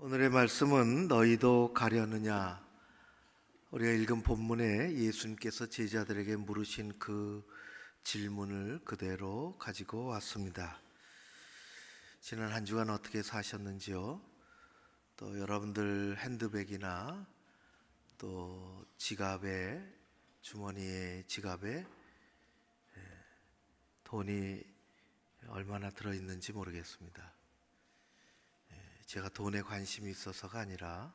오늘의 말씀은 너희도 가려느냐? 우리가 읽은 본문에 예수님께서 제자들에게 물으신 그 질문을 그대로 가지고 왔습니다. 지난 한 주간 어떻게 사셨는지요? 또 여러분들 핸드백이나 또 지갑에, 주머니에, 지갑에 돈이 얼마나 들어있는지 모르겠습니다. 제가 돈에 관심이 있어서가 아니라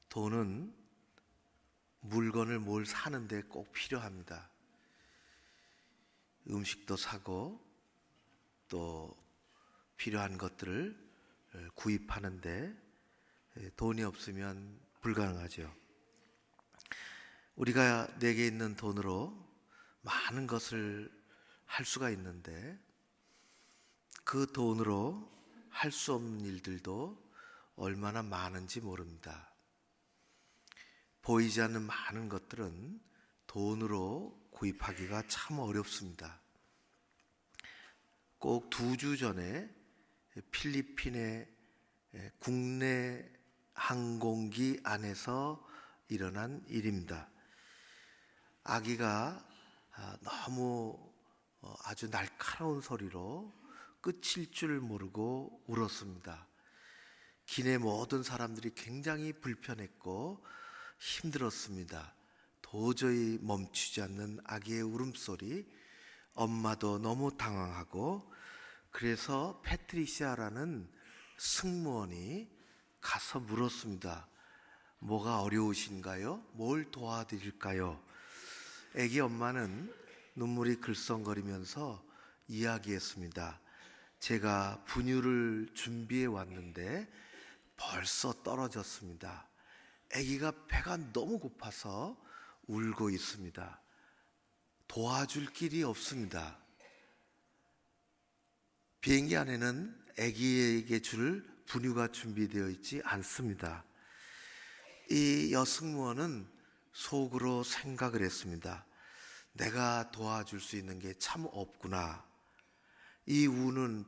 돈은 물건을 뭘 사는데 꼭 필요합니다. 음식도 사고 또 필요한 것들을 구입하는데 돈이 없으면 불가능하죠. 우리가 내게 있는 돈으로 많은 것을 할 수가 있는데 그 돈으로 할 수 없는 일들도 얼마나 많은지 모릅니다. 보이지 않는 많은 것들은 돈으로 구입하기가 참 어렵습니다. 꼭 2주 전에 필리핀의 국내 항공기 안에서 일어난 일입니다. 아기가 너무 아주 날카로운 소리로 끝일 줄 모르고 울었습니다. 기내 모든 사람들이 굉장히 불편했고 힘들었습니다. 도저히 멈추지 않는 아기의 울음소리, 엄마도 너무 당황하고, 그래서 패트리시아라는 승무원이 가서 물었습니다. 뭐가 어려우신가요? 뭘 도와드릴까요? 아기 엄마는 눈물이 글썽거리면서 이야기했습니다. 제가 분유를 준비해 왔는데 벌써 떨어졌습니다. 아기가 배가 너무 고파서 울고 있습니다. 도와줄 길이 없습니다. 비행기 안에는 아기에게 줄 분유가 준비되어 있지 않습니다. 이 여승무원은 속으로 생각을 했습니다. 내가 도와줄 수 있는 게 참 없구나. 이 우는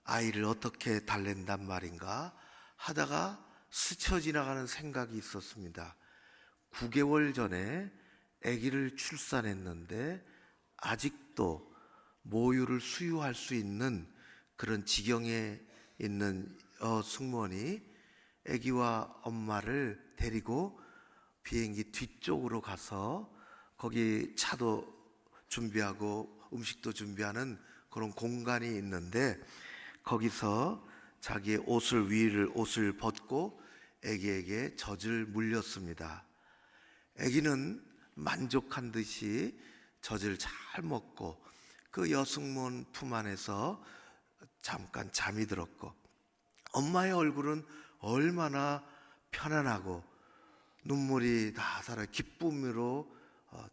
아이를 어떻게 달랜단 말인가 하다가 스쳐 지나가는 생각이 있었습니다. 9개월 전에 아기를 출산했는데 아직도 모유를 수유할 수 있는 그런 지경에 있는 승무원이 아기와 엄마를 데리고 비행기 뒤쪽으로 가서 거기 차도 준비하고 음식도 준비하는 그런 공간이 있는데 거기서 자기의 옷을 벗고 아기에게 젖을 물렸습니다. 아기는 만족한 듯이 젖을 잘 먹고 그 여승무원 품 안에서 잠깐 잠이 들었고, 엄마의 얼굴은 얼마나 편안하고 눈물이 다 살아 기쁨으로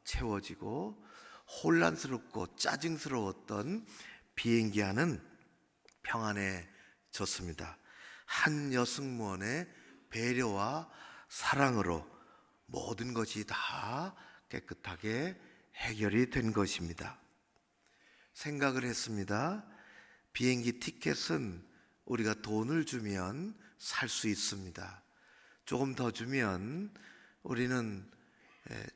채워지고 혼란스럽고 짜증스러웠던 비행기 안은 평안해졌습니다. 한 여승무원의 배려와 사랑으로 모든 것이 다 깨끗하게 해결이 된 것입니다. 생각을 했습니다. 비행기 티켓은 우리가 돈을 주면 살 수 있습니다. 조금 더 주면 우리는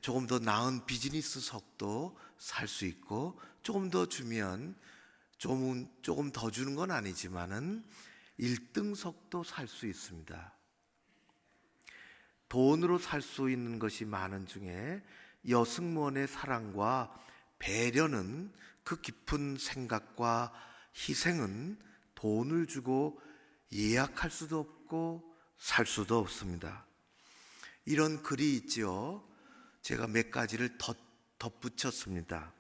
조금 더 나은 비즈니스석도 살 수 있고, 조금 더 주면 조금 더 주는 건 아니지만은 1등석도 살 수 있습니다. 돈으로 살 수 있는 것이 많은 중에 여승무원의 사랑과 배려는, 그 깊은 생각과 희생은 돈을 주고 예약할 수도 없고 살 수도 없습니다. 이런 글이 있지요. 제가 몇 가지를 덧붙였습니다.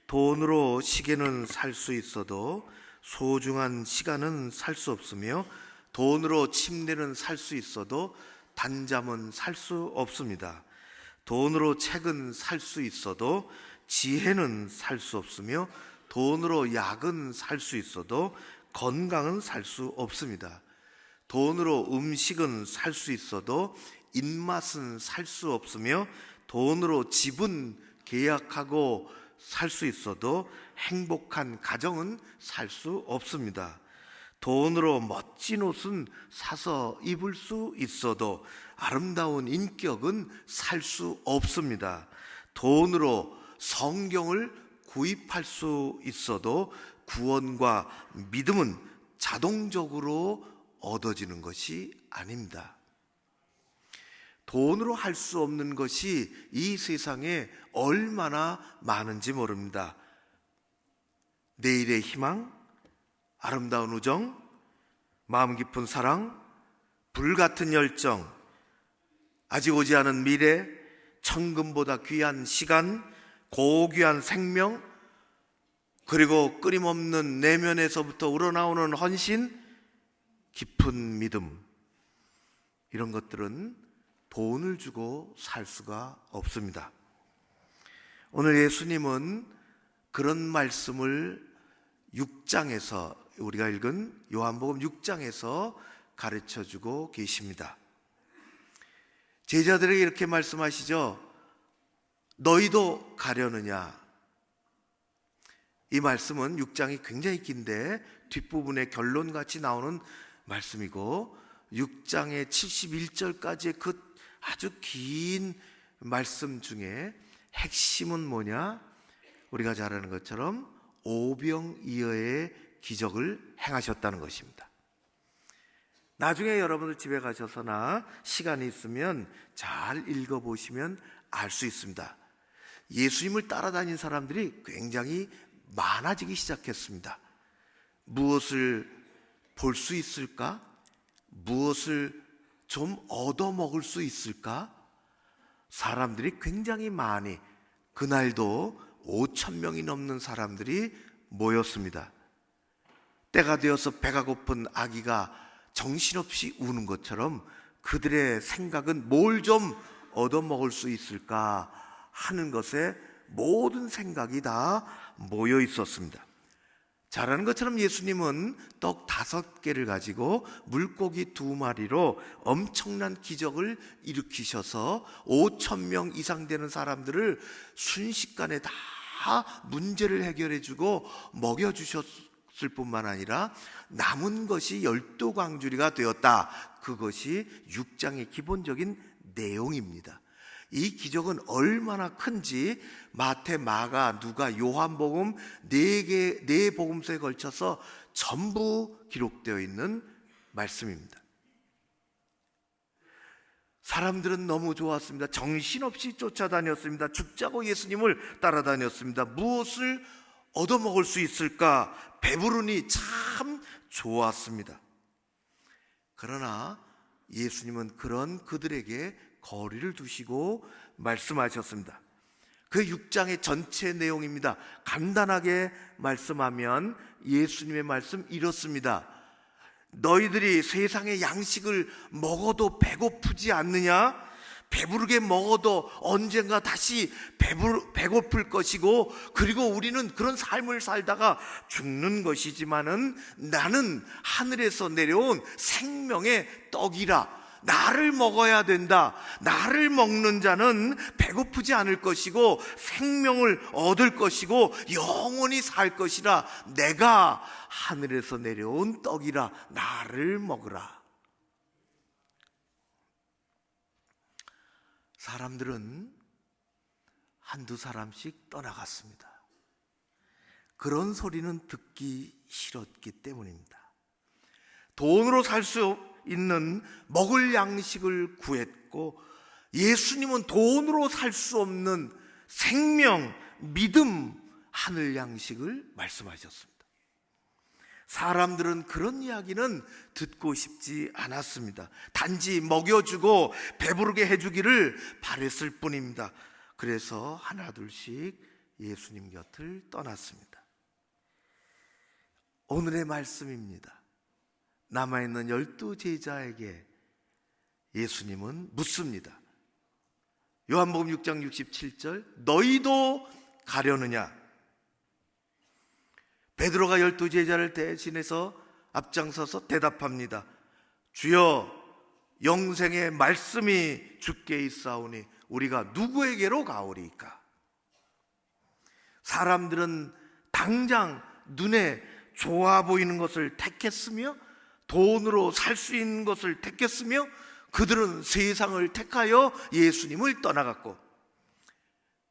돈으로 시계는 살 수 있어도 소중한 시간은 살 수 없으며, 돈으로 침대는 살 수 있어도 단잠은 살 수 없습니다. 돈으로 책은 살 수 있어도 지혜는 살 수 없으며, 돈으로 약은 살 수 있어도 건강은 살 수 없습니다. 돈으로 음식은 살 수 있어도 입맛은 살 수 없으며, 돈으로 집은 계약하고 살 수 있어도 행복한 가정은 살 수 없습니다. 돈으로 멋진 옷은 사서 입을 수 있어도 아름다운 인격은 살 수 없습니다. 돈으로 성경을 구입할 수 있어도 구원과 믿음은 자동적으로 얻어지는 것이 아닙니다. 돈으로 할 수 없는 것이 이 세상에 얼마나 많은지 모릅니다. 내일의 희망, 아름다운 우정, 마음 깊은 사랑, 불같은 열정, 아직 오지 않은 미래, 천금보다 귀한 시간, 고귀한 생명, 그리고 끊임없는 내면에서부터 우러나오는 헌신, 깊은 믿음, 이런 것들은 돈을 주고 살 수가 없습니다. 오늘 예수님은 그런 말씀을 6장에서, 우리가 읽은 요한복음 6장에서 가르쳐주고 계십니다. 제자들에게 이렇게 말씀하시죠. 너희도 가려느냐? 이 말씀은 6장이 굉장히 긴데 뒷부분에 결론같이 나오는 말씀이고, 6장의 71절까지의 그 아주 긴 말씀 중에 핵심은 뭐냐? 우리가 잘 아는 것처럼 오병이어의 기적을 행하셨다는 것입니다. 나중에 여러분들 집에 가셔서나 시간이 있으면 잘 읽어보시면 알 수 있습니다. 예수님을 따라다닌 사람들이 굉장히 많아지기 시작했습니다. 무엇을 볼 수 있을까? 무엇을 좀 얻어먹을 수 있을까? 사람들이 굉장히 많이, 그날도 5,000명이 넘는 사람들이 모였습니다. 때가 되어서 배가 고픈 아기가 정신없이 우는 것처럼 그들의 생각은 뭘 좀 얻어먹을 수 있을까 하는 것에 모든 생각이 다 모여 있었습니다. 잘 아는 것처럼 예수님은 떡 5개를 가지고 물고기 2마리로 엄청난 기적을 일으키셔서 5,000명 이상 되는 사람들을 순식간에 다 문제를 해결해 주고 먹여주셨을 뿐만 아니라 남은 것이 12광주리가 되었다. 그것이 6장의 기본적인 내용입니다. 이 기적은 얼마나 큰지 마태, 마가, 누가, 요한복음 네 복음서에 걸쳐서 전부 기록되어 있는 말씀입니다. 사람들은 너무 좋았습니다. 정신없이 쫓아다녔습니다. 죽자고 예수님을 따라다녔습니다. 무엇을 얻어먹을 수 있을까? 배부르니 참 좋았습니다. 그러나 예수님은 그런 그들에게 거리를 두시고 말씀하셨습니다. 그 6장의 전체 내용입니다. 간단하게 말씀하면 예수님의 말씀 이렇습니다. 너희들이 세상의 양식을 먹어도 배고프지 않느냐? 배부르게 먹어도 언젠가 다시 배고플 것이고, 그리고 우리는 그런 삶을 살다가 죽는 것이지만은 나는 하늘에서 내려온 생명의 떡이라. 나를 먹어야 된다. 나를 먹는 자는 배고프지 않을 것이고 생명을 얻을 것이고 영원히 살 것이라. 내가 하늘에서 내려온 떡이라. 나를 먹으라. 사람들은 한두 사람씩 떠나갔습니다. 그런 소리는 듣기 싫었기 때문입니다. 돈으로 살 수 있는 먹을 양식을 구했고, 예수님은 돈으로 살 수 없는 생명, 믿음, 하늘 양식을 말씀하셨습니다. 사람들은 그런 이야기는 듣고 싶지 않았습니다. 단지 먹여주고 배부르게 해주기를 바랬을 뿐입니다. 그래서 하나둘씩 예수님 곁을 떠났습니다. 오늘의 말씀입니다. 남아있는 12 제자에게 예수님은 묻습니다. 요한복음 6장 67절, 너희도 가려느냐? 베드로가 12 제자를 대신해서 앞장서서 대답합니다. 주여, 영생의 말씀이 주께 있사오니 우리가 누구에게로 가오리이까? 사람들은 당장 눈에 좋아 보이는 것을 택했으며 돈으로 살 수 있는 것을 택했으며 그들은 세상을 택하여 예수님을 떠나갔고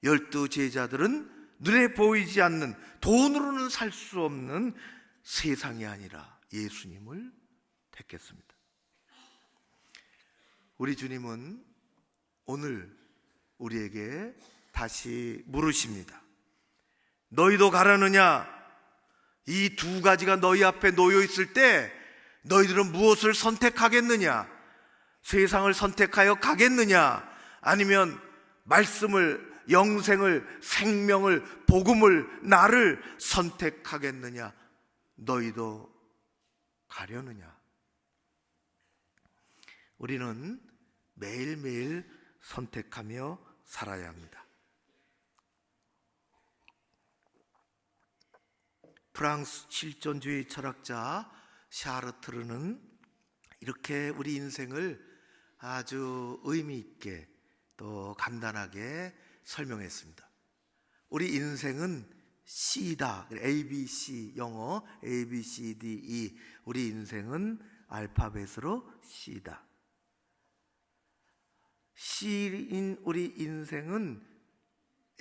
12 제자들은 눈에 보이지 않는 돈으로는 살 수 없는 세상이 아니라 예수님을 택했습니다. 우리 주님은 오늘 우리에게 다시 물으십니다. 너희도 가려느냐? 이 두 가지가 너희 앞에 놓여 있을 때 너희들은 무엇을 선택하겠느냐? 세상을 선택하여 가겠느냐? 아니면 말씀을, 영생을, 생명을, 복음을, 나를 선택하겠느냐? 너희도 가려느냐? 우리는 매일매일 선택하며 살아야 합니다. 프랑스 실존주의 철학자 샤르트르는 이렇게 우리 인생을 아주 의미 있게 또 간단하게 설명했습니다. 우리 인생은 C다. ABC, 영어 A, B, C, D, E. 우리 인생은 알파벳으로 C다. C인 우리 인생은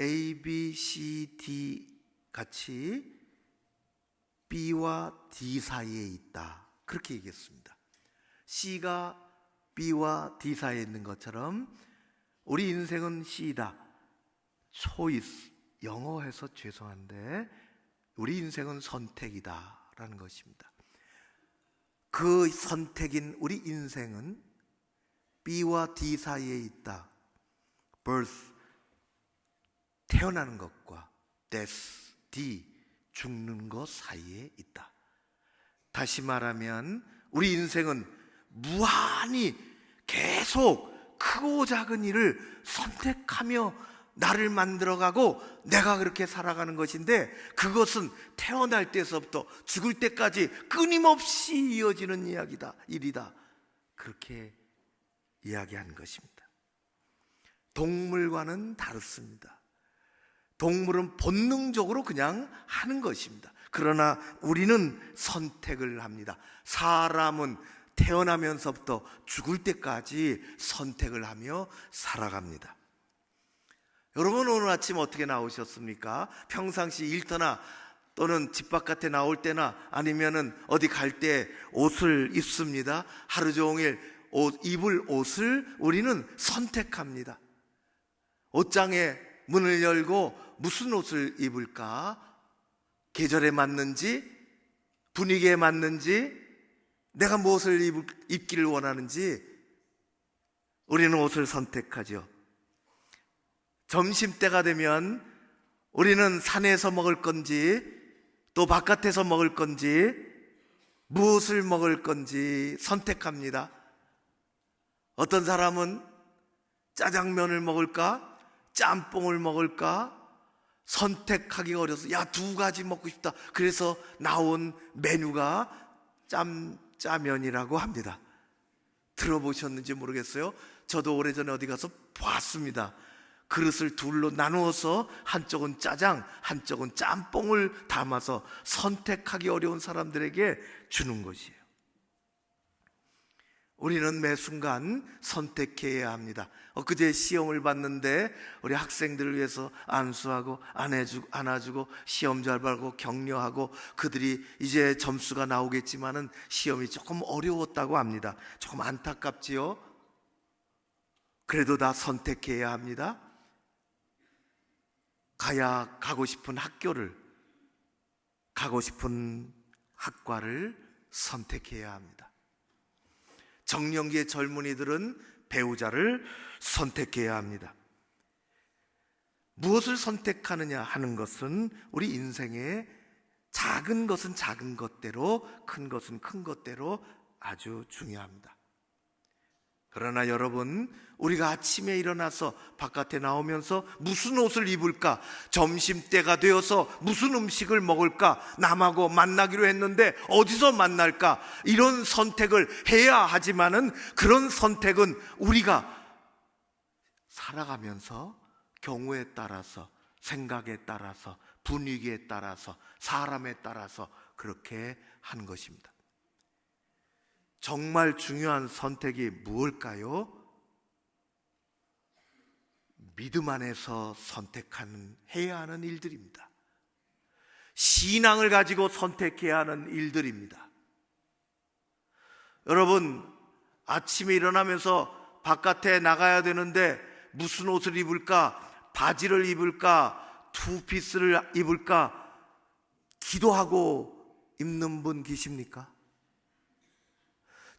A, B, C, D 같이 B와 D 사이에 있다. 그렇게 얘기했습니다. C가 B와 D 사이에 있는 것처럼 우리 인생은 C다. 초이스, 영어에서 죄송한데 우리 인생은 선택이다 라는 것입니다. 그 선택인 우리 인생은 B와 D 사이에 있다. birth, 태어나는 것과 death, D, 죽는 것 사이에 있다. 다시 말하면 우리 인생은 무한히 계속 크고 작은 일을 선택하며 나를 만들어가고 내가 그렇게 살아가는 것인데 그것은 태어날 때서부터 죽을 때까지 끊임없이 이어지는 일이다. 그렇게 이야기한 것입니다. 동물과는 다릅니다. 동물은 본능적으로 그냥 하는 것입니다. 그러나 우리는 선택을 합니다. 사람은 태어나면서부터 죽을 때까지 선택을 하며 살아갑니다. 여러분 오늘 아침 어떻게 나오셨습니까? 평상시 일터나 또는 집 바깥에 나올 때나 아니면은 어디 갈 때 옷을 입습니다. 하루 종일 입을 옷을 우리는 선택합니다. 옷장에 문을 열고 무슨 옷을 입을까? 계절에 맞는지, 분위기에 맞는지, 내가 무엇을 입기를 원하는지 우리는 옷을 선택하죠. 점심때가 되면 우리는 산에서 먹을 건지 또 바깥에서 먹을 건지 무엇을 먹을 건지 선택합니다. 어떤 사람은 짜장면을 먹을까? 짬뽕을 먹을까? 선택하기가 어려서 야, 두 가지 먹고 싶다. 그래서 나온 메뉴가 짜면이라고 합니다. 들어보셨는지 모르겠어요. 저도 오래전에 어디 가서 봤습니다. 그릇을 둘로 나누어서 한쪽은 짜장, 한쪽은 짬뽕을 담아서 선택하기 어려운 사람들에게 주는 것이에요. 우리는 매 순간 선택해야 합니다. 엊그제 시험을 봤는데 우리 학생들을 위해서 안수하고 안아주고 시험 잘 보고 격려하고 그들이 이제 점수가 나오겠지만은 시험이 조금 어려웠다고 합니다. 조금 안타깝지요. 그래도 다 선택해야 합니다. 가고 싶은 학교를, 가고 싶은 학과를 선택해야 합니다. 정년기의 젊은이들은 배우자를 선택해야 합니다. 무엇을 선택하느냐 하는 것은 우리 인생의 작은 것은 작은 것대로, 큰 것은 큰 것대로 아주 중요합니다. 그러나 여러분, 우리가 아침에 일어나서 바깥에 나오면서 무슨 옷을 입을까? 점심때가 되어서 무슨 음식을 먹을까? 남하고 만나기로 했는데 어디서 만날까? 이런 선택을 해야 하지만은 그런 선택은 우리가 살아가면서 경우에 따라서, 생각에 따라서, 분위기에 따라서, 사람에 따라서 그렇게 하는 것입니다. 정말 중요한 선택이 무엇일까요? 믿음 안에서 해야 하는 일들입니다. 신앙을 가지고 선택해야 하는 일들입니다. 여러분, 아침에 일어나면서 바깥에 나가야 되는데 무슨 옷을 입을까? 바지를 입을까? 투피스를 입을까? 기도하고 입는 분 계십니까?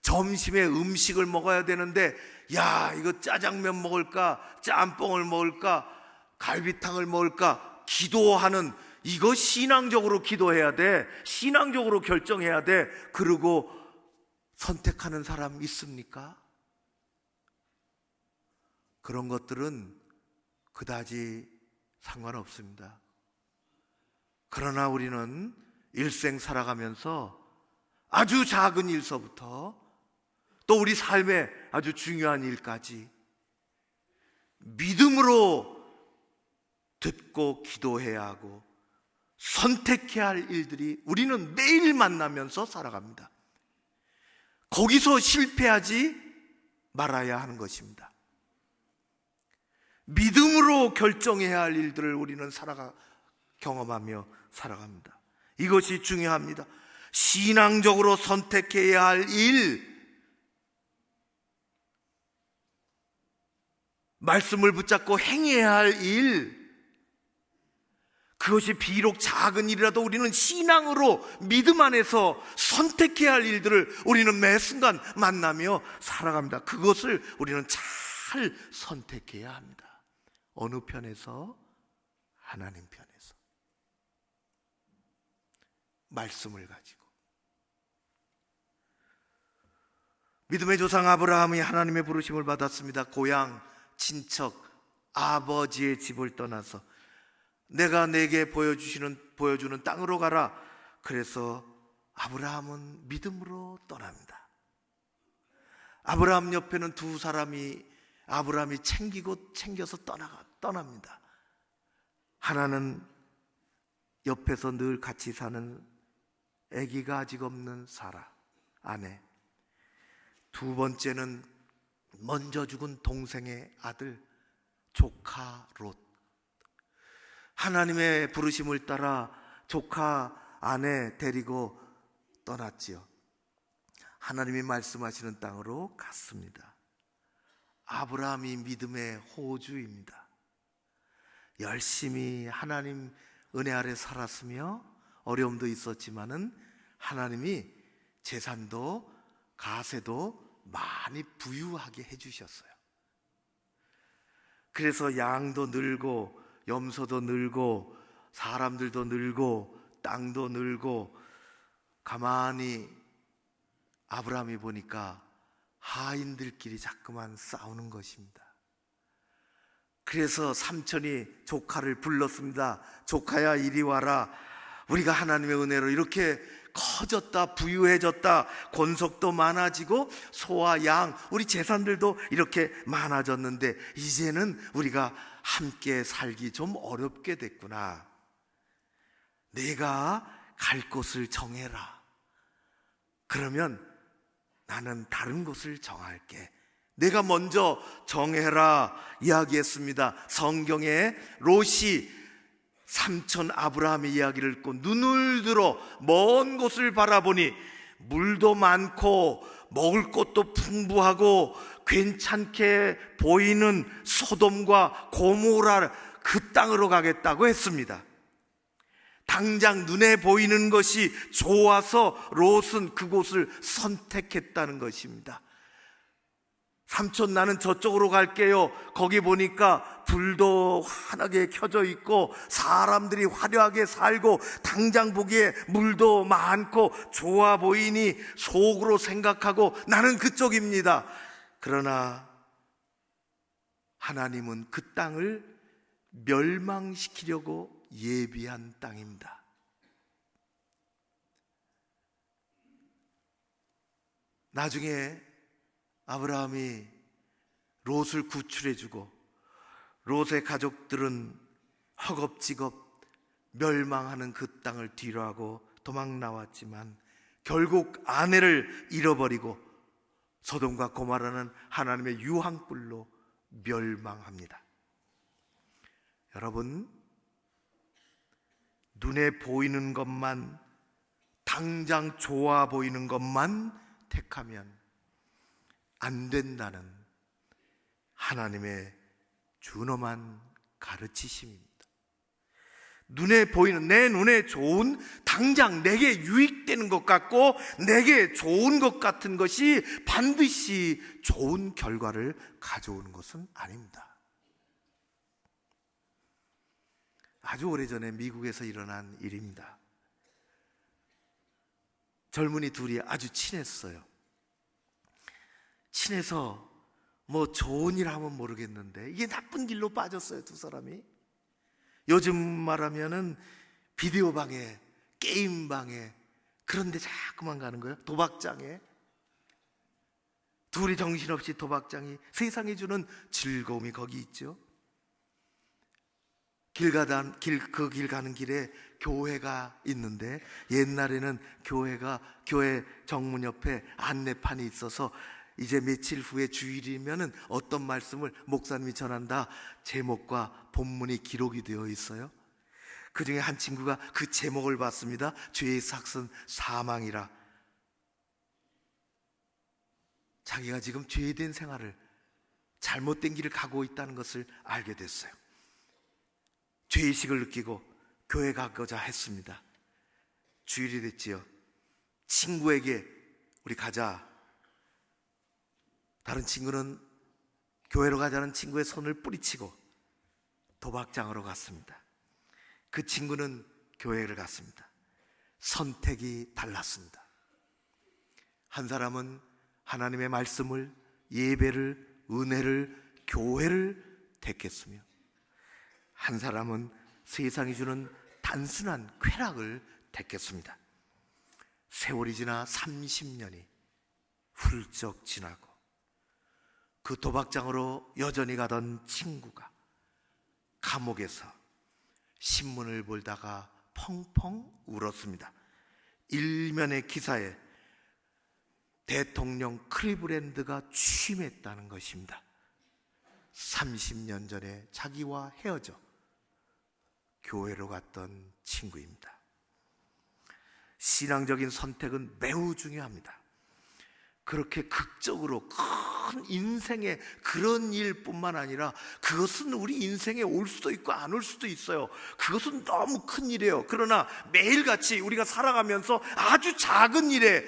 점심에 음식을 먹어야 되는데 야, 이거 짜장면 먹을까? 짬뽕을 먹을까? 갈비탕을 먹을까? 기도하는, 이거 신앙적으로 기도해야 돼. 신앙적으로 결정해야 돼. 그러고 선택하는 사람 있습니까? 그런 것들은 그다지 상관없습니다. 그러나 우리는 일생 살아가면서 아주 작은 일서부터 또 우리 삶의 아주 중요한 일까지 믿음으로 듣고 기도해야 하고 선택해야 할 일들이 우리는 매일 만나면서 살아갑니다. 거기서 실패하지 말아야 하는 것입니다. 믿음으로 결정해야 할 일들을 우리는 경험하며 살아갑니다. 이것이 중요합니다. 신앙적으로 선택해야 할 일, 말씀을 붙잡고 행해야 할 일, 그것이 비록 작은 일이라도 우리는 신앙으로 믿음 안에서 선택해야 할 일들을 우리는 매 순간 만나며 살아갑니다. 그것을 우리는 잘 선택해야 합니다. 어느 편에서? 하나님 편에서. 말씀을 가지고. 믿음의 조상 아브라함이 하나님의 부르심을 받았습니다. 고향, 친척, 아버지의 집을 떠나서 내가 내게 보여주는 땅으로 가라. 그래서 아브라함은 믿음으로 떠납니다. 아브라함 옆에는 두 사람이 아브라함이 챙겨서 떠납니다. 하나는 옆에서 늘 같이 사는 아기가 아직 없는 사라, 아내. 두 번째는 먼저 죽은 동생의 아들, 조카 롯. 하나님의 부르심을 따라 조카 아내 데리고 떠났지요. 하나님이 말씀하시는 땅으로 갔습니다. 아브라함이 믿음의 호주입니다. 열심히 하나님 은혜 아래 살았으며 어려움도 있었지만은 하나님이 재산도 가세도 많이 부유하게 해주셨어요. 그래서 양도 늘고 염소도 늘고 사람들도 늘고 땅도 늘고, 가만히 아브라함이 보니까 하인들끼리 자꾸만 싸우는 것입니다. 그래서 삼촌이 조카를 불렀습니다. 조카야, 이리 와라. 우리가 하나님의 은혜로 이렇게 커졌다, 부유해졌다, 권속도 많아지고 소와 양, 우리 재산들도 이렇게 많아졌는데 이제는 우리가 함께 살기 좀 어렵게 됐구나. 내가 갈 곳을 정해라. 그러면 나는 다른 곳을 정할게. 내가 먼저 정해라 이야기했습니다. 성경에 롯이 삼촌 아브라함의 이야기를 읽고 눈을 들어 먼 곳을 바라보니 물도 많고 먹을 것도 풍부하고 괜찮게 보이는 소돔과 고모라 그 땅으로 가겠다고 했습니다. 당장 눈에 보이는 것이 좋아서 롯은 그곳을 선택했다는 것입니다. 삼촌, 나는 저쪽으로 갈게요. 거기 보니까 불도 환하게 켜져 있고 사람들이 화려하게 살고 당장 보기에 물도 많고 좋아 보이니 속으로 생각하고 나는 그쪽입니다. 그러나 하나님은 그 땅을 멸망시키려고 예비한 땅입니다. 나중에 아브라함이 롯을 구출해주고 롯의 가족들은 허겁지겁 멸망하는 그 땅을 뒤로하고 도망 나왔지만 결국 아내를 잃어버리고 소돔과 고모라는 하나님의 유황불로 멸망합니다. 여러분, 눈에 보이는 것만, 당장 좋아 보이는 것만 택하면 안 된다는 하나님의 준엄한 가르치심입니다. 눈에 보이는, 내 눈에 좋은, 당장 내게 유익되는 것 같고 내게 좋은 것 같은 것이 반드시 좋은 결과를 가져오는 것은 아닙니다. 아주 오래전에 미국에서 일어난 일입니다. 젊은이 둘이 아주 친했어요. 친해서 뭐 좋은 일 하면 모르겠는데 이게 나쁜 길로 빠졌어요, 두 사람이. 요즘 말하면은 비디오 방에, 게임 방에, 그런 데 자꾸만 가는 거예요. 도박장에. 둘이 정신없이 도박장이 세상이 주는 즐거움이 거기 있죠. 그 길 가는 길에 교회가 있는데, 옛날에는 교회 정문 옆에 안내판이 있어서 이제 며칠 후에 주일이면은 어떤 말씀을 목사님이 전한다, 제목과 본문이 기록이 되어 있어요. 그 중에 한 친구가 그 제목을 봤습니다. 죄의 삭은 사망이라. 자기가 지금 죄된 생활을, 잘못된 길을 가고 있다는 것을 알게 됐어요. 죄의식을 느끼고 교회 가고자 했습니다. 주일이 됐지요. 친구에게 우리 가자. 다른 친구는 교회로 가자는 친구의 손을 뿌리치고 도박장으로 갔습니다. 그 친구는 교회를 갔습니다. 선택이 달랐습니다. 한 사람은 하나님의 말씀을, 예배를, 은혜를, 교회를 택했으며, 한 사람은 세상이 주는 단순한 쾌락을 택했습니다. 세월이 지나 30년이 훌쩍 지나고 그 도박장으로 여전히 가던 친구가 감옥에서 신문을 보다가 펑펑 울었습니다. 일면의 기사에 대통령 클리브랜드가 취임했다는 것입니다. 30년 전에 자기와 헤어져 교회로 갔던 친구입니다. 신앙적인 선택은 매우 중요합니다. 그렇게 극적으로 큰 인생의 그런 일뿐만 아니라 그것은 우리 인생에 올 수도 있고 안 올 수도 있어요. 그것은 너무 큰 일이에요. 그러나 매일같이 우리가 살아가면서 아주 작은 일에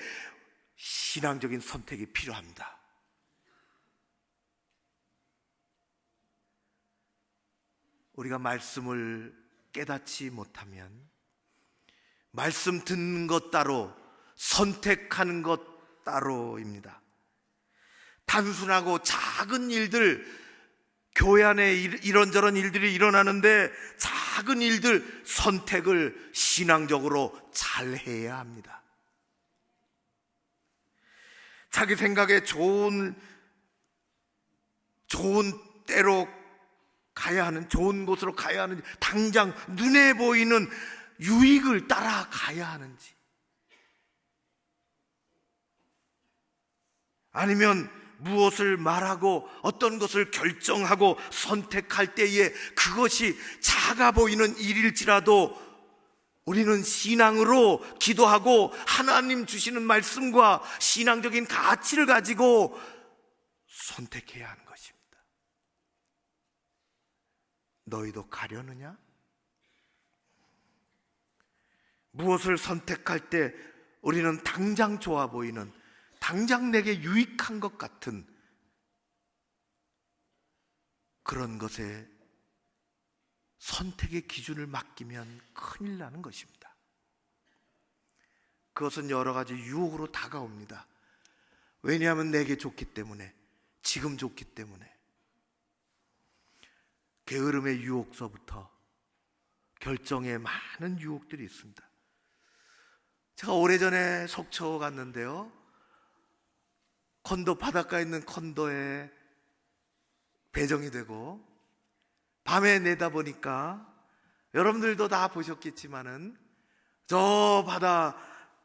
신앙적인 선택이 필요합니다. 우리가 말씀을 깨닫지 못하면 말씀 듣는 것 따로, 선택하는 것 따로입니다. 단순하고 작은 일들, 교회 안에 이런저런 일들이 일어나는데 작은 일들 선택을 신앙적으로 잘 해야 합니다. 자기 생각에 좋은 때로 가야 하는, 좋은 곳으로 가야 하는지, 당장 눈에 보이는 유익을 따라가야 하는지, 아니면 무엇을 말하고 어떤 것을 결정하고 선택할 때에 그것이 작아 보이는 일일지라도 우리는 신앙으로 기도하고 하나님 주시는 말씀과 신앙적인 가치를 가지고 선택해야 하는 것입니다. 너희도 가려느냐? 무엇을 선택할 때 우리는 당장 좋아 보이는, 당장 내게 유익한 것 같은 그런 것에 선택의 기준을 맡기면 큰일 나는 것입니다. 그것은 여러 가지 유혹으로 다가옵니다. 왜냐하면 내게 좋기 때문에, 지금 좋기 때문에. 게으름의 유혹서부터 결정에 많은 유혹들이 있습니다. 제가 오래전에 속초 갔는데요, 콘도, 바닷가에 있는 콘도에 배정이 되고 밤에 내다보니까 여러분들도 다 보셨겠지만은 저 바다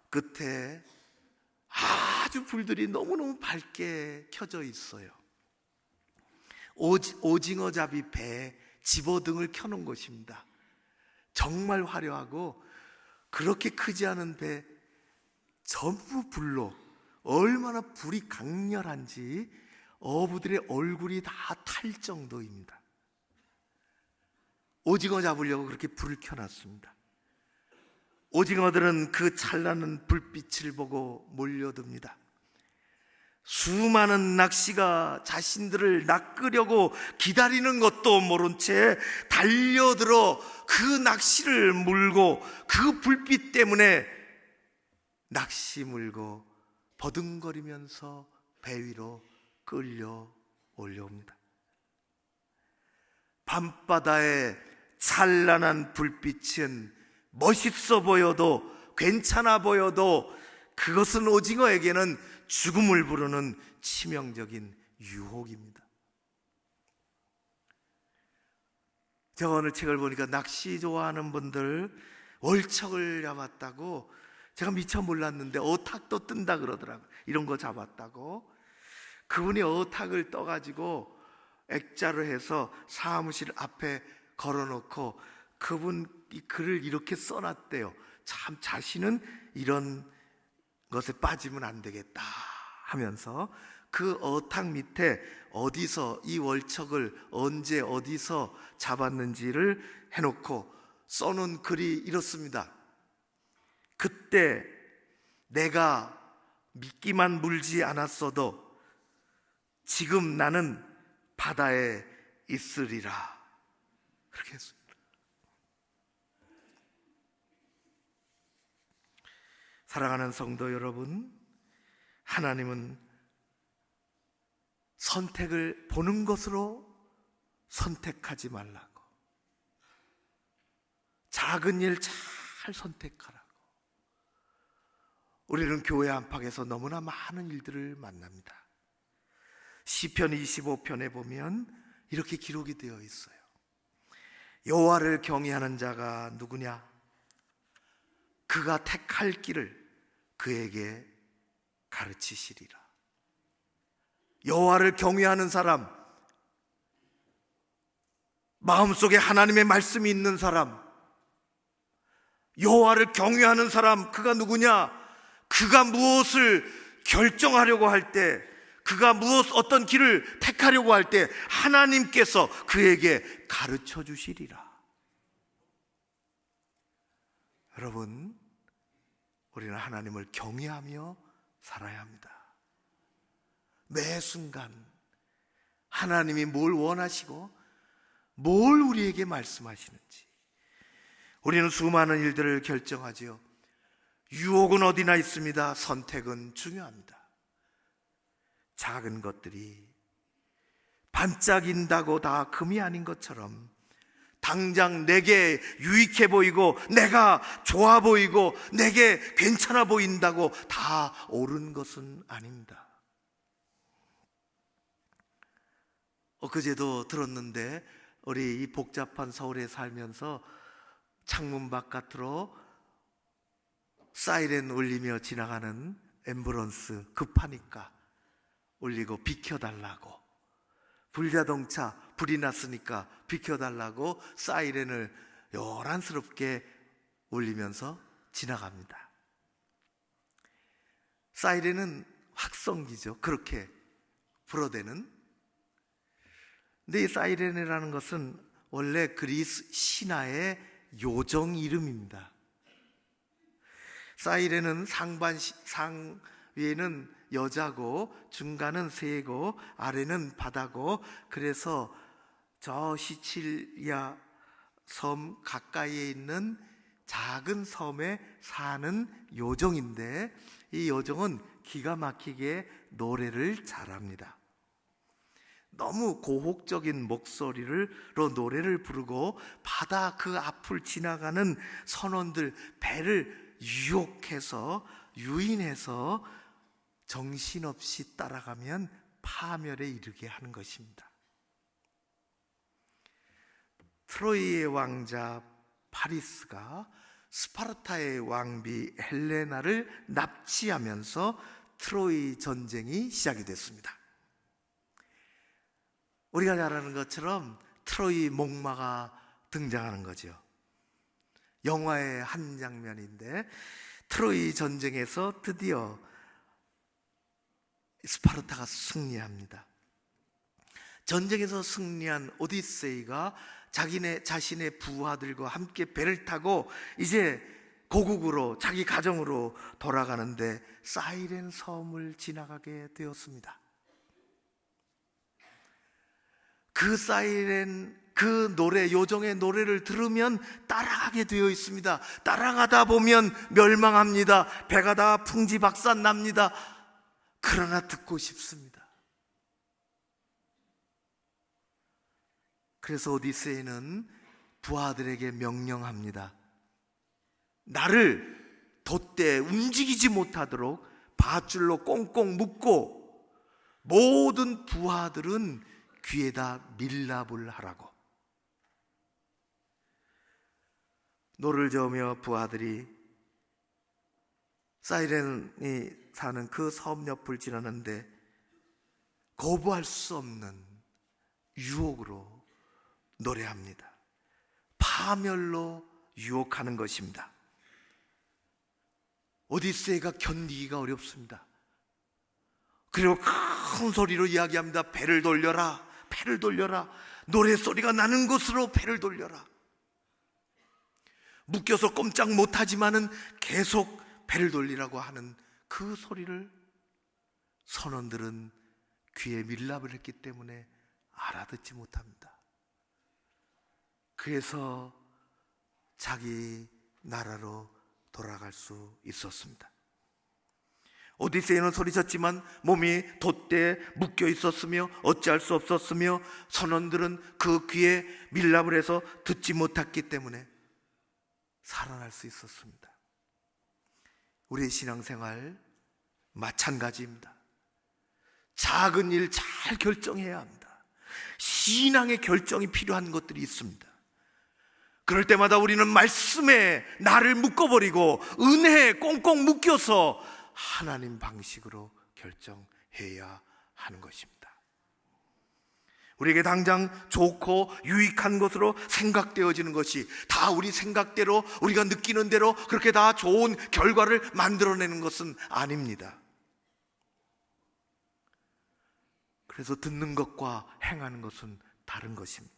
끝에 아주 불들이 너무너무 밝게 켜져 있어요. 오징어 잡이 배에 집어등을 켜놓은 것입니다. 정말 화려하고 그렇게 크지 않은 배 전부 불로, 얼마나 불이 강렬한지 어부들의 얼굴이 다 탈 정도입니다. 오징어 잡으려고 그렇게 불을 켜놨습니다. 오징어들은 그 찬란한 불빛을 보고 몰려듭니다. 수많은 낚시가 자신들을 낚으려고 기다리는 것도 모른 채 달려들어 그 낚시를 물고 그 불빛 때문에 낚시 물고 버둥거리면서 배 위로 끌려 올려옵니다. 밤바다의 찬란한 불빛은 멋있어 보여도, 괜찮아 보여도 그것은 오징어에게는 죽음을 부르는 치명적인 유혹입니다. 제가 오늘 책을 보니까 낚시 좋아하는 분들 월척을 잡았다고, 제가 미처 몰랐는데 어탁도 뜬다 그러더라고요. 이런 거 잡았다고. 그분이 어탁을 떠가지고 액자로 해서 사무실 앞에 걸어놓고 그분 이 글을 이렇게 써놨대요. 참 자신은 이런 것에 빠지면 안 되겠다 하면서 그 어탁 밑에 어디서 이 월척을 언제 어디서 잡았는지를 해놓고 써놓은 글이 이렇습니다. 그때 내가 미끼만 물지 않았어도 지금 나는 바다에 있으리라. 그렇게 했습니다. 사랑하는 성도 여러분, 하나님은 선택을 보는 것으로 선택하지 말라고, 작은 일 잘 선택하라고. 우리는 교회 안팎에서 너무나 많은 일들을 만납니다. 시편 25편에 보면 이렇게 기록이 되어 있어요. 여호와를 경외하는 자가 누구냐? 그가 택할 길을 그에게 가르치시리라. 여호와를 경외하는 사람, 마음속에 하나님의 말씀이 있는 사람, 여호와를 경외하는 사람, 그가 누구냐? 그가 무엇을 결정하려고 할 때, 그가 어떤 길을 택하려고 할 때 하나님께서 그에게 가르쳐 주시리라. 여러분, 우리는 하나님을 경외하며 살아야 합니다. 매 순간 하나님이 뭘 원하시고 뭘 우리에게 말씀하시는지, 우리는 수많은 일들을 결정하지요. 유혹은 어디나 있습니다. 선택은 중요합니다. 작은 것들이 반짝인다고 다 금이 아닌 것처럼 당장 내게 유익해 보이고 내가 좋아 보이고 내게 괜찮아 보인다고 다 옳은 것은 아닙니다. 엊그제도 들었는데 우리 이 복잡한 서울에 살면서 창문 바깥으로 사이렌 울리며 지나가는 앰뷸런스 급하니까 울리고 비켜달라고, 불자동차 불이 났으니까 비켜달라고 사이렌을 요란스럽게 울리면서 지나갑니다. 사이렌은 확성기죠. 그렇게 불어대는. 근데 이 사이렌이라는 것은 원래 그리스 신화의 요정 이름입니다. 사이렌은 상 위에는 여자고 중간은 새고 아래는 바다고, 그래서 저 시칠리아 섬 가까이에 있는 작은 섬에 사는 요정인데, 이 요정은 기가 막히게 노래를 잘합니다. 너무 고혹적인 목소리로 노래를 부르고 바다 그 앞을 지나가는 선원들 배를 유혹해서 유인해서 정신없이 따라가면 파멸에 이르게 하는 것입니다. 트로이의 왕자 파리스가 스파르타의 왕비 헬레나를 납치하면서 트로이 전쟁이 시작이 됐습니다. 우리가 잘 아는 것처럼 트로이 목마가 등장하는 거죠. 영화의 한 장면인데, 트로이 전쟁에서 드디어 스파르타가 승리합니다. 전쟁에서 승리한 오디세이가 자신의 부하들과 함께 배를 타고 이제 고국으로, 자기 가정으로 돌아가는데 사이렌 섬을 지나가게 되었습니다. 그 사이렌, 그 노래, 요정의 노래를 들으면 따라가게 되어 있습니다. 따라가다 보면 멸망합니다. 배가 다 풍지박산 납니다. 그러나 듣고 싶습니다. 그래서 오디세이는 부하들에게 명령합니다. 나를 돛대에 움직이지 못하도록 밧줄로 꽁꽁 묶고 모든 부하들은 귀에다 밀랍을 하라고. 노를 저으며 부하들이 사이렌이 사는 그 섬 옆을 지나는데 거부할 수 없는 유혹으로 노래합니다. 파멸로 유혹하는 것입니다. 오디세이가 견디기가 어렵습니다. 그리고 큰 소리로 이야기합니다. 배를 돌려라, 배를 돌려라. 노래소리가 나는 곳으로 배를 돌려라. 묶여서 꼼짝 못하지만은 계속 배를 돌리라고 하는 그 소리를 선원들은 귀에 밀랍을 했기 때문에 알아듣지 못합니다. 그래서 자기 나라로 돌아갈 수 있었습니다. 오디세이는 소리쳤지만 몸이 돛대에 묶여 있었으며 어찌할 수 없었으며 선원들은 그 귀에 밀랍을 해서 듣지 못했기 때문에 살아날 수 있었습니다. 우리의 신앙생활 마찬가지입니다. 작은 일 잘 결정해야 합니다. 신앙의 결정이 필요한 것들이 있습니다. 그럴 때마다 우리는 말씀에 나를 묶어버리고 은혜에 꽁꽁 묶여서 하나님 방식으로 결정해야 하는 것입니다. 우리에게 당장 좋고 유익한 것으로 생각되어지는 것이 다 우리 생각대로, 우리가 느끼는 대로 그렇게 다 좋은 결과를 만들어내는 것은 아닙니다. 그래서 듣는 것과 행하는 것은 다른 것입니다.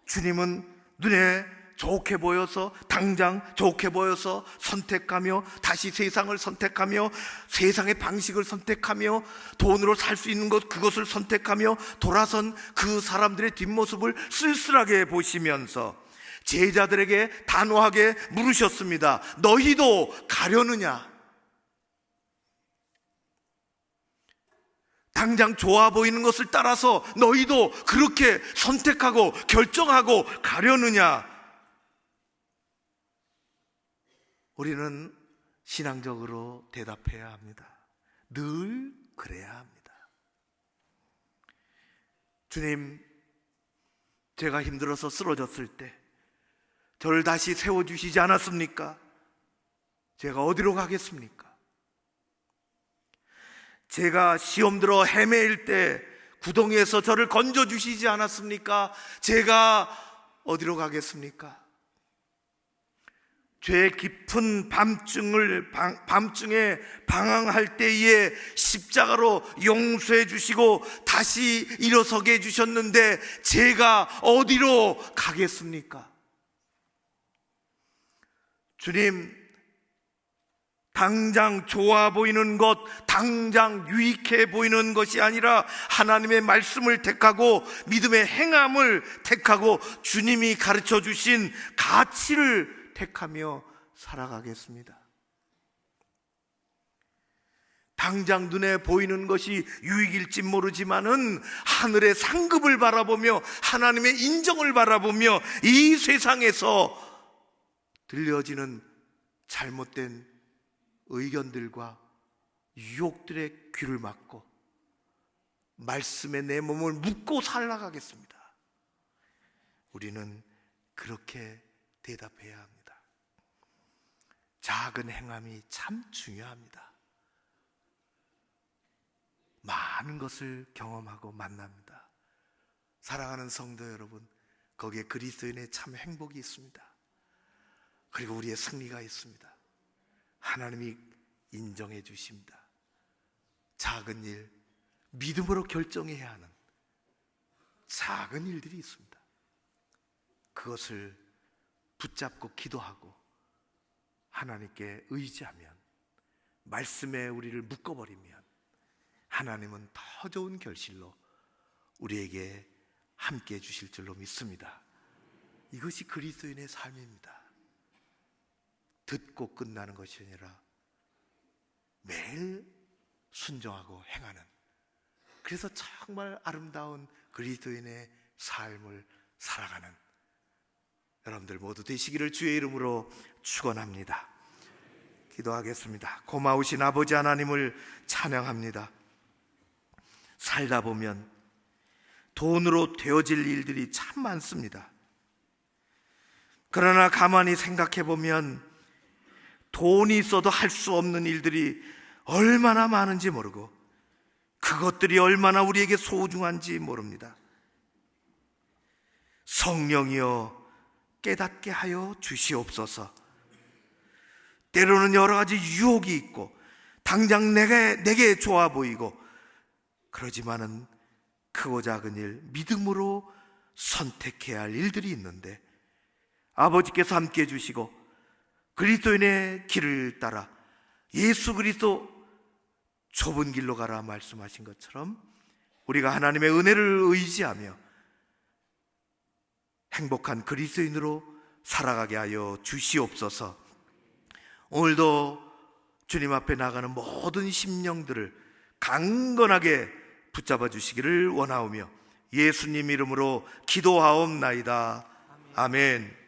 주님은 눈에 좋게 보여서, 당장 좋게 보여서 선택하며, 다시 세상을 선택하며, 세상의 방식을 선택하며, 돈으로 살 수 있는 것, 그것을 선택하며 돌아선 그 사람들의 뒷모습을 쓸쓸하게 보시면서 제자들에게 단호하게 물으셨습니다. 너희도 가려느냐? 당장 좋아 보이는 것을 따라서 너희도 그렇게 선택하고 결정하고 가려느냐? 우리는 신앙적으로 대답해야 합니다. 늘 그래야 합니다. 주님, 제가 힘들어서 쓰러졌을 때 저를 다시 세워주시지 않았습니까? 제가 어디로 가겠습니까? 제가 시험 들어 헤매일 때 구덩이에서 저를 건져주시지 않았습니까? 제가 어디로 가겠습니까? 죄 깊은 밤중에 방황할 때에 십자가로 용서해 주시고 다시 일어서게 해주셨는데 제가 어디로 가겠습니까? 주님, 당장 좋아 보이는 것, 당장 유익해 보이는 것이 아니라 하나님의 말씀을 택하고 믿음의 행함을 택하고 주님이 가르쳐 주신 가치를 택하며 살아가겠습니다. 당장 눈에 보이는 것이 유익일지 모르지만은 하늘의 상급을 바라보며 하나님의 인정을 바라보며 이 세상에서 들려지는 잘못된 의견들과 유혹들의 귀를 막고 말씀에 내 몸을 묶고 살아가겠습니다. 우리는 그렇게 대답해야 합니다. 작은 행함이 참 중요합니다. 많은 것을 경험하고 만납니다. 사랑하는 성도 여러분, 거기에 그리스도인의 참 행복이 있습니다. 그리고 우리의 승리가 있습니다. 하나님이 인정해 주십니다. 작은 일, 믿음으로 결정해야 하는 작은 일들이 있습니다. 그것을 붙잡고 기도하고 하나님께 의지하면, 말씀에 우리를 묶어버리면 하나님은 더 좋은 결실로 우리에게 함께 해주실 줄로 믿습니다. 이것이 그리스도인의 삶입니다. 듣고 끝나는 것이 아니라 매일 순종하고 행하는, 그래서 정말 아름다운 그리스도인의 삶을 살아가는 여러분들 모두 되시기를 주의 이름으로 축원합니다. 기도하겠습니다. 고마우신 아버지 하나님을 찬양합니다. 살다 보면 돈으로 되어질 일들이 참 많습니다. 그러나 가만히 생각해 보면 돈이 있어도 할 수 없는 일들이 얼마나 많은지 모르고, 그것들이 얼마나 우리에게 소중한지 모릅니다. 성령이여 깨닫게 하여 주시옵소서. 때로는 여러 가지 유혹이 있고 당장 내게 좋아 보이고, 그러지만은 크고 작은 일, 믿음으로 선택해야 할 일들이 있는데 아버지께서 함께 해주시고 그리스도인의 길을 따라 예수 그리스도 좁은 길로 가라 말씀하신 것처럼 우리가 하나님의 은혜를 의지하며 행복한 그리스도인으로 살아가게 하여 주시옵소서. 오늘도 주님 앞에 나가는 모든 심령들을 강건하게 붙잡아 주시기를 원하오며 예수님 이름으로 기도하옵나이다. 아멘.